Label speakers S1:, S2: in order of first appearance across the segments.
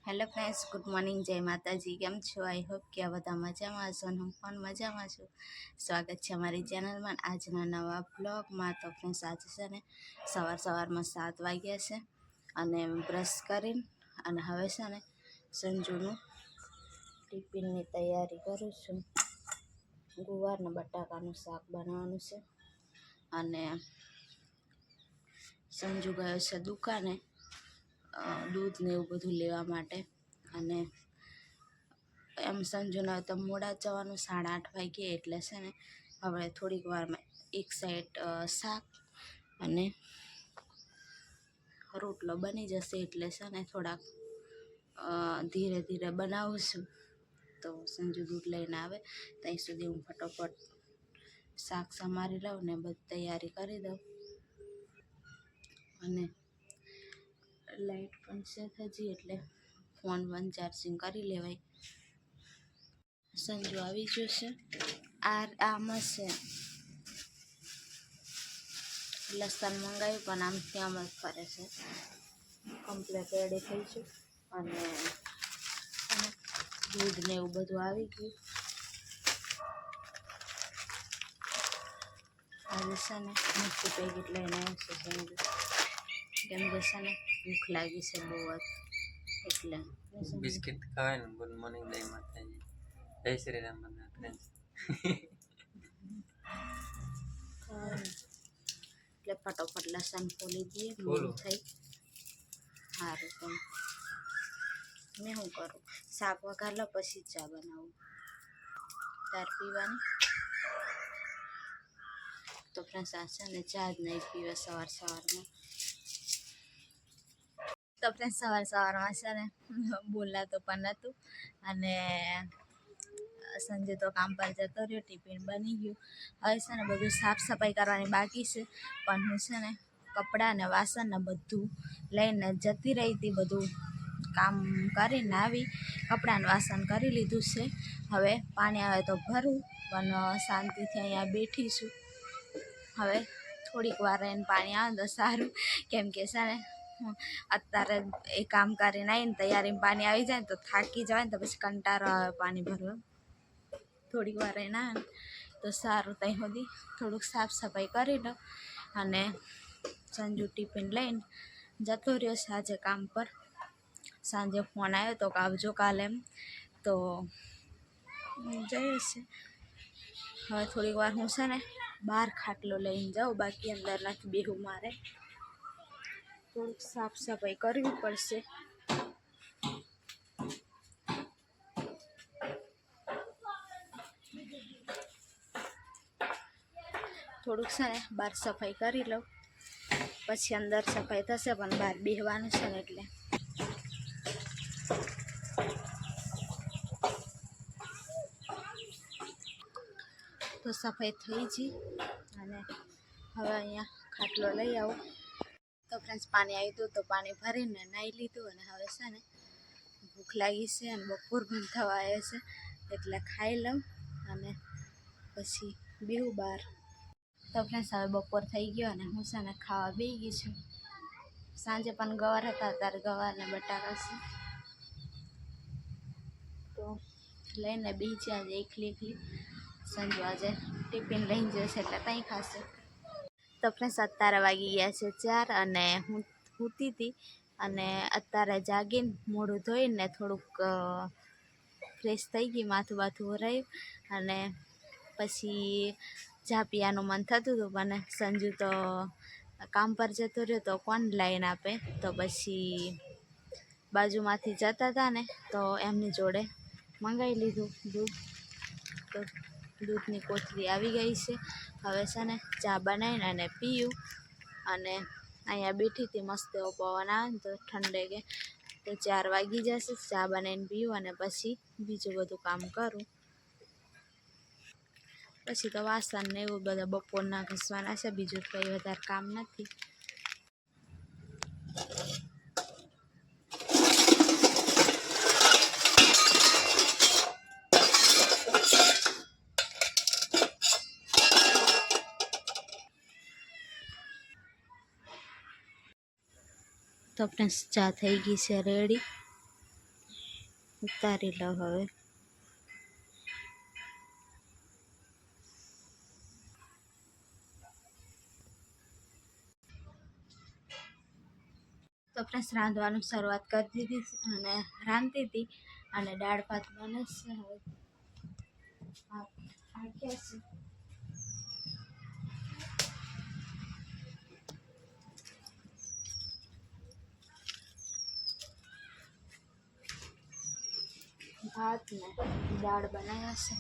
S1: Hello friends, good morning, જય માતાજી. કેમ છો? આઈ હોપ કે આ બધા મજામાં હશો અને હું પણ મજામાં છું. સ્વાગત છે અમારી ચેનલમાં આજના નવા બ્લોગમાં. તો ફ્રેન્ડ્સ, આજે છે ને સવારમાં 7 વાગ્યા છે અને બ્રશ કરીને અને હવે છે ને સંજુનું ટિફિનની તૈયારી કરું છું. ગુવારને બટાકાનું શાક બનાવવાનું છે અને સંજુ ગયો છે દુકાને દૂધ ને એવું બધું લેવા માટે. અને એમ સંજુને તો મોડા જવાનું 8:30 વાગ્યે, એટલે છે ને હવે થોડીક વારમાં એક સાઈડ શાક અને રોટલો બની જશે. એટલે છે ને થોડાક ધીરે ધીરે બનાવું છું. તો સંજુ દૂધ લઈને આવે ત્યાં સુધી હું ફટોફટ શાક સમારી લઉં ને બધી તૈયારી કરી દઉં. અને લાઈટ પણ છે હજી, એટલે ફોન ચાર્જિંગ કરી લેવાય. સંજુ આવી જશે. આમાં છે લસણ મંગાવ્યું પણ આમથી આમ જ ફરે છે. કમ્પ્લેટ રેડી થઈ છું અને દૂધ ને એવું બધું આવી ગયું. આજે છે ને મોટું પેકેટ લઈને આવશે સંજુ, કેમ કે છે ને ભૂખ લાગી છે બહુ જ. એટલે
S2: બિસ્કિટ ખાવાય ને. ગુડ મોર્નિંગ જય માતાજી, જય શ્રી રામ બધા ફ્રેન્ડ્સ.
S1: એટલે ફટોફટ લસણ ફોલી દઈએ, મોડું થઈ સારું. તો મેં શું કરું, શાક વઘાર લો પછી ચા બનાવું. તાર પીવાની? તો ફ્રેન્ડ્સ, આ છે ને ચા જ નહીં પીવે સવારમાં. તો ફ્રેન્ડ્સ, સવારમાં છે ને બોલાતો પણ નહોતું અને સંજય તો કામ પર જતો રહ્યો, ટિફિન બની ગયું. હવે છે ને બધું સાફ સફાઈ કરવાની બાકી છે, પણ હું છે ને કપડાં ને વાસણ ને બધું લઈને જતી રહી હતી. બધું કામ કરીને આવી, કપડાં ને વાસણ કરી લીધું છે. હવે પાણી આવે તો ભરું, પણ શાંતિથી અહીંયા બેઠી છું. હવે થોડીક વાર રહીને પાણી આવે તો સારું, કેમ કે છે ને અત્યારે એ કામ કરીને આવીને તૈયારીમાં પાણી આવી જાય ને તો થાકી જવાય ને, તો પછી કંટાળો આવે પાણી ભરવા. થોડીક વાર રહીને આવે ને તો સારું. ત્યાં સુધી થોડુંક સાફ સફાઈ કરી લો. અને સંજુ ટિફિન લઈને જતો રહ્યો છે આજે કામ પર. સાંજે ફોન આવ્યો તો કે આવજો કાલે એમ, તો જઈએ છે. હવે થોડીક વાર હું છે ને બહાર ખાટલો લઈને જાઉં, બાકી અંદર નથી બેહું મારે. થોડુંક સાફ સફાઈ કરવી પડશે. થોડુંક છે ને બહાર સફાઈ કરી લઉં, પછી અંદર સફાઈ થશે, પણ બહાર બેહવાનું છે ને એટલે. તો સફાઈ થઈ ગઈ અને હવે અહીંયા ખાટલો લઈ આવું. તો ફ્રેન્ડ્સ, પાણી આવ્યું હતું તો પાણી ભરીને નાહી લીધું. અને હવે છે ને ભૂખ લાગી છે અને બપોર પણ થવા આવે છે, એટલે ખાઈ લઉં અને પછી બેહું બહાર. તો ફ્રેન્ડ્સ, હવે બપોર થઈ ગયો અને હું છે ને ખાવા બેસી ગઈ છું. સાંજે પણ ગવાર હતા, ત્યારે ગવાર ને બટાકા છે તો લઈને બેસી આજે એકલી. સંજુ આજે ટિફિન લઈને જશે એટલે ત્યાં ખાશે. તો ફ્રેન્ડ્સ, અત્યારે વાગી ગયા છે 4 અને હું સૂતી હતી. અને અત્યારે જાગીને મોઢું ધોઈને થોડુંક ફ્રેશ થઈ ગઈ, માથું ભરાયું અને પછી ચા પીવાનું મન થતું હતું, પણ સંજુ તો કામ પર જતો રહ્યો તો કોણ લાવીને આપે. તો પછી બાજુમાંથી જતા હતા ને તો એમની જોડે મંગાવી લીધું દૂધ. તો દૂધની કોથળી આવી ગઈ છે. હવે છે ને ચા બનાવીને અને પીવું. અને અહીંયા બેઠી હતી, મસ્ત એવો પવન આવે ને તો ઠંડે કે. તો 4 વાગી જશે, ચા બનાવીને પીવું અને પછી બીજું બધું કામ કરું. પછી તો વાસણ ને એવું બધા બપોરના ઘસવાના છે, બીજું કંઈ વધારે કામ નથી. તો ફ્રેન્ડ્સ, ચા થઈ ગઈ છે રેડી ઉતારી લો હવે. તો ફ્રેન્ડ્સ રાંધવાનું શરૂઆત કરી દીધી અને રાંધતી હતી અને દાળ ભાત બનશે હવે. ભાત ને દાળ બનાવ્યા છે.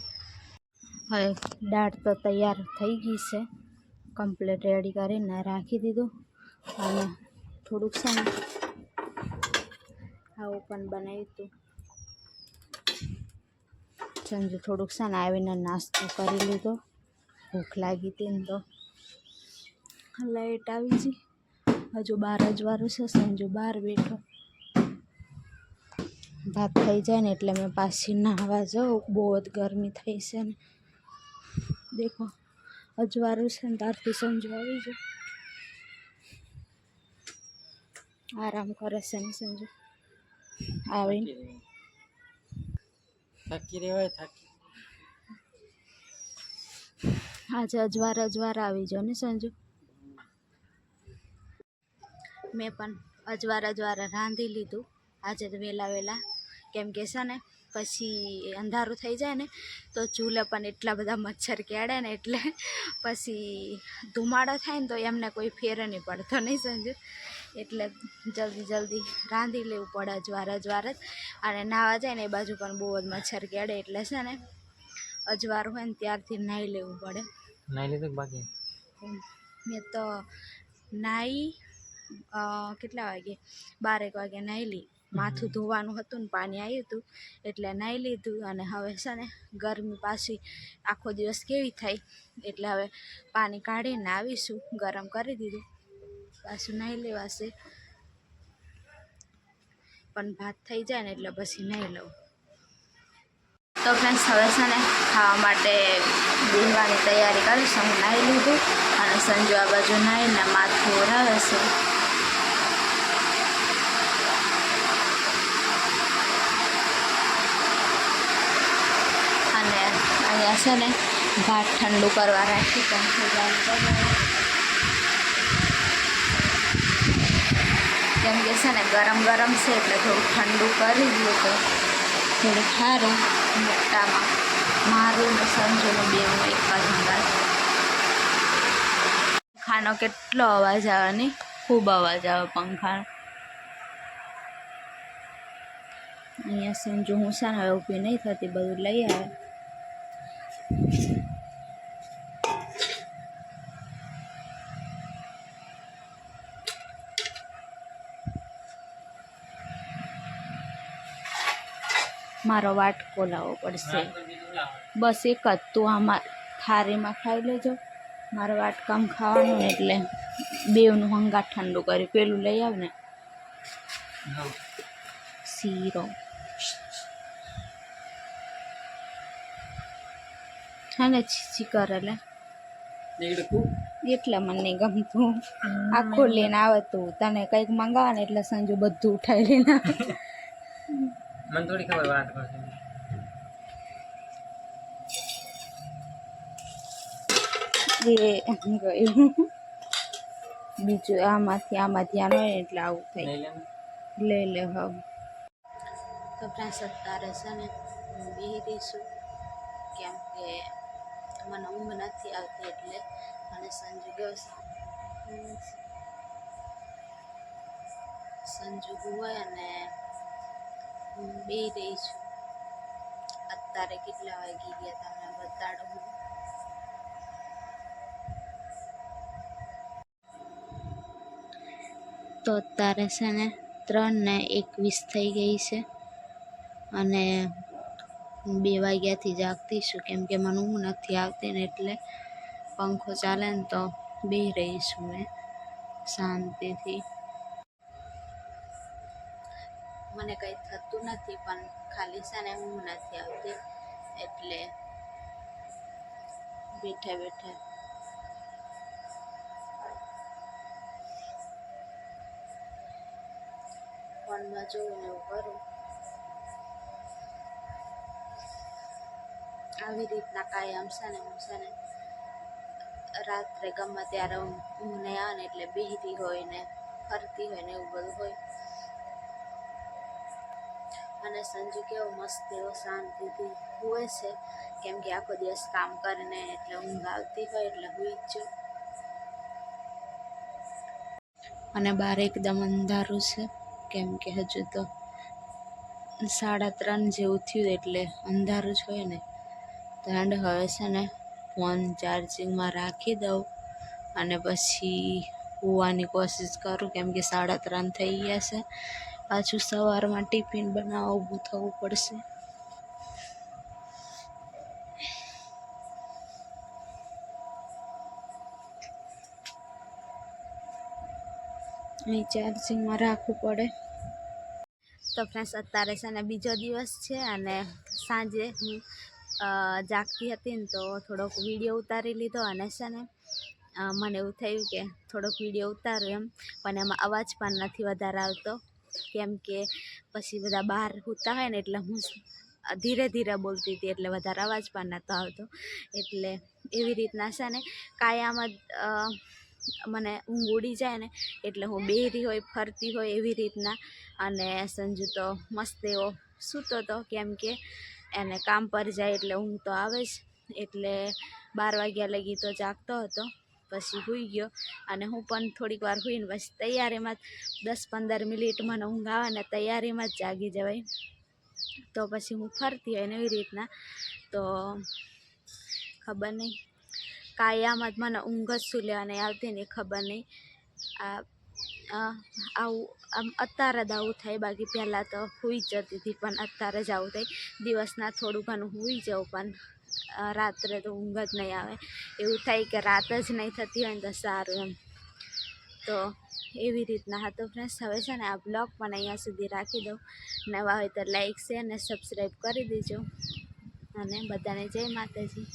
S1: હવે દાળ તો તૈયાર થઈ ગઈ છે, કમ્પ્લીટ રેડી કરીને રાખી દીધું. અને થોડુંક છે ને આવું પણ બનાવ્યું હતું. સંજુ થોડુંક છે ને આવીને નાસ્તો કરી લીધો, ભૂખ લાગી હતી ને તો લાઈટ આવી ગઈ. હજુ 12 જ વારું છે, સંજુ બહાર બેઠો. ભાત થઈ જાય ને એટલે મેં પાછી નાહવા જાઉં, બહુ જ ગરમી થઈ છે ને. દેખો અજવાળું છે ને ત્યારથી સંજુ આવી જાય, આરામ કરે છે ને સંજુ આવીને.
S2: થાકી રહેવાય, થાકી.
S1: આજે અજવાર આવી જાઓ ને સંજુ. મેં પણ અજવાર રાંધી લીધું આજે તો વહેલા, કેમ કે છે ને પછી અંધારું થઈ જાય ને તો ચૂલે પણ એટલા બધા મચ્છર કેળે ને એટલે પછી ધુમાડો થાય ને તો એમને કોઈ ફેર નહીં પડતો નહીં સંજુ. એટલે જલ્દી રાંધી લેવું પડે અજવાર જ. અને નાવા જાય ને એ બાજુ પણ બહુ જ મચ્છર કેળે એટલે છે ને અજવાર હોય ને ત્યારથી નાહી લેવું પડે.
S2: નાહી લીધું બાકી?
S1: મેં તો નાહી કેટલા વાગે 12 વાગે નાહી લી. માથું ધોવાનું હતું ને પાણી આવ્યું હતું એટલે નાહી લીધું. અને હવે છે ને ગરમી પાછી આખો દિવસ કેવી થાય એટલે હવે પાણી કાઢીને આવીશું, ગરમ કરી દીધું, પાછું નાહી લેવાશે. પણ ભાત થઈ જાય ને એટલે પછી નાહી લઉં. તો ફ્રેન્ડ્સ હવે છે ને ખાવા માટે બેસવાની તૈયારી કરીશું. હું નાહી લીધું અને સંજુ આ બાજુ નાહીને માથું ઓરાવે છે. અને અહીંયા છે ને ભાત ઠંડુ કરવા રાખી કેમ કે છે ને ગરમ છે એટલે થોડું ઠંડુ કરી દઈએ તો થોડું સારું. મોટામાં મારું ને સંજુનું બેનું એક જ હંગાત. પંખાનો કેટલો અવાજ આવે ને, ખૂબ અવાજ આવે પંખાનો. અહીંયા સંજુ હું છે ને હવે ઊભી નહીં થતી, બધું લઈ આવે. મારો વાટકો લાવવો પડશે. બસ એક જ, તું આમાં થાળીમાં ખાઈ લેજો, મારે વાટકામાં ખાવાનું એટલે બેવનું હંગાત ઠંડુ કરી. પેલું લઈ આવ ને શીરો. હા ને છીછી કરેલે એટલે મને નહીં ગમતું. આખું લઈને આવે તું, તને કંઈક મંગાવે ને એટલે સંજુ બધું ઉઠાવી લઈને આવે.
S2: મને થોડી ખબર વાત કરશે.
S1: એ ગયું બીજું આમાંથી ધ્યાન હોય ને એટલે આવું થાય. લઈ લે હવે. તો ફ્રેન્ડ્સ અત્યારે છે ને હું બેસી દઈશું કેમ કે મને ઊંઘ નથી આવતી એટલે. અને સંજુ ગયો સંજુ હોય અને હું બેસી રહી છું. અત્યારે કેટલા વાગી ગયા તમને બતાડું. તો અત્યારે છે ને 3:21 થઈ ગઈ છે અને 2 વાગ્યાથી જાગતી છું કેમ કે મને ઊંઘ નથી આવતી ને એટલે પંખો ચાલે ને તો બેસી રહી છું મેં શાંતિથી. મને કંઈ થતું નથી પણ ખાલી છે ને ઊંઘ નથી આવતી એટલે બેઠા ફોનમાં જોઈને એવું કરું. આવી રીતના કાયમ છે ને હું છે ને રાત્રે ગમે ત્યારે ઊંઘ નહીં આવે ને એટલે બેહતી હોય ને ફરતી હોય ને એવું બધું હોય. અને સંજુ કેવો મસ્ત એવો શાંતિથી હોય છે, કેમ કે આખો દિવસ કામ કરીને એટલે ઊંઘ આવતી હોય એટલે હુઈ જ જો. અને બહાર એકદમ અંધારું છે, કેમ કે હજુ તો 3:30 જેવું થયું એટલે અંધારું જ હોય ને. તો એન્ડ હવે છે ને ફોન ચાર્જિંગમાં રાખી દઉં અને પછી હોવાની કોશિશ કરું, કેમ કે 3:30 થઈ ગયા છે. પાછું સવારમાં ટિફિન બનાવવા ઊભું થવું પડશે. અહીં ચાર્જિંગમાં રાખવું પડે. તો ફ્રેન્ડ્સ અત્યારે છે ને બીજો દિવસ છે અને સાંજે હું જાગતી હતી ને તો થોડોક વિડીયો ઉતારી લીધો. અને છે ને મને એવું થયું કે થોડોક વિડીયો ઉતારું એમ, પણ એમાં અવાજ પણ નથી વધારે આવતો, કેમ કે પછી બધા બહાર સૂતા હોય ને એટલે હું ધીરે ધીરે બોલતી હતી એટલે વધારે અવાજ પણ નહોતો આવતો. એટલે એવી રીતના છે ને કાયમ જ મને ઊંઘ ઉડી જાય ને એટલે હું બેહતી હોય ફરતી હોય એવી રીતના. અને સંજુ તો મસ્ત એવો સૂતો હતો, કેમ કે એને કામ પર જાય એટલે ઊંઘ તો આવે જ. એટલે 12 વાગ્યા લગી તો જાગતો હતો, પછી સૂઈ ગયો. અને હું પણ થોડીક વાર સૂઈને પછી તૈયારીમાં 10-15 મિનિટ મને ઊંઘ આવે ને તૈયારીમાં જ જાગી જવાય. તો પછી હું ફરતી હોય ને એવી રીતના. તો ખબર નહીં કાયમ જ મને ઊંઘ જ શું લેવાની આવતી ને ખબર નહીં. આવું અત્યારે જ આવું થાય, બાકી પહેલાં તો સૂઈ જ જતી હતી, પણ અત્યારે જ આવું થાય. દિવસના થોડું ઘણું સૂઈ જાઉં પણ રાત્રે તો ઊંઘ જ નહીં આવે. એવું થાય કે રાત જ નહીં થતી હોય ને તો સારું એમ. તો એવી રીતના હતો ફ્રેન્ડ્સ. હવે છે ને આ બ્લોગ પણ અહીંયા સુધી રાખી દઉં. નવા હોય તો લાઈક શેર ને સબસ્ક્રાઈબ કરી દેજો. અને બધાને જય માતાજી.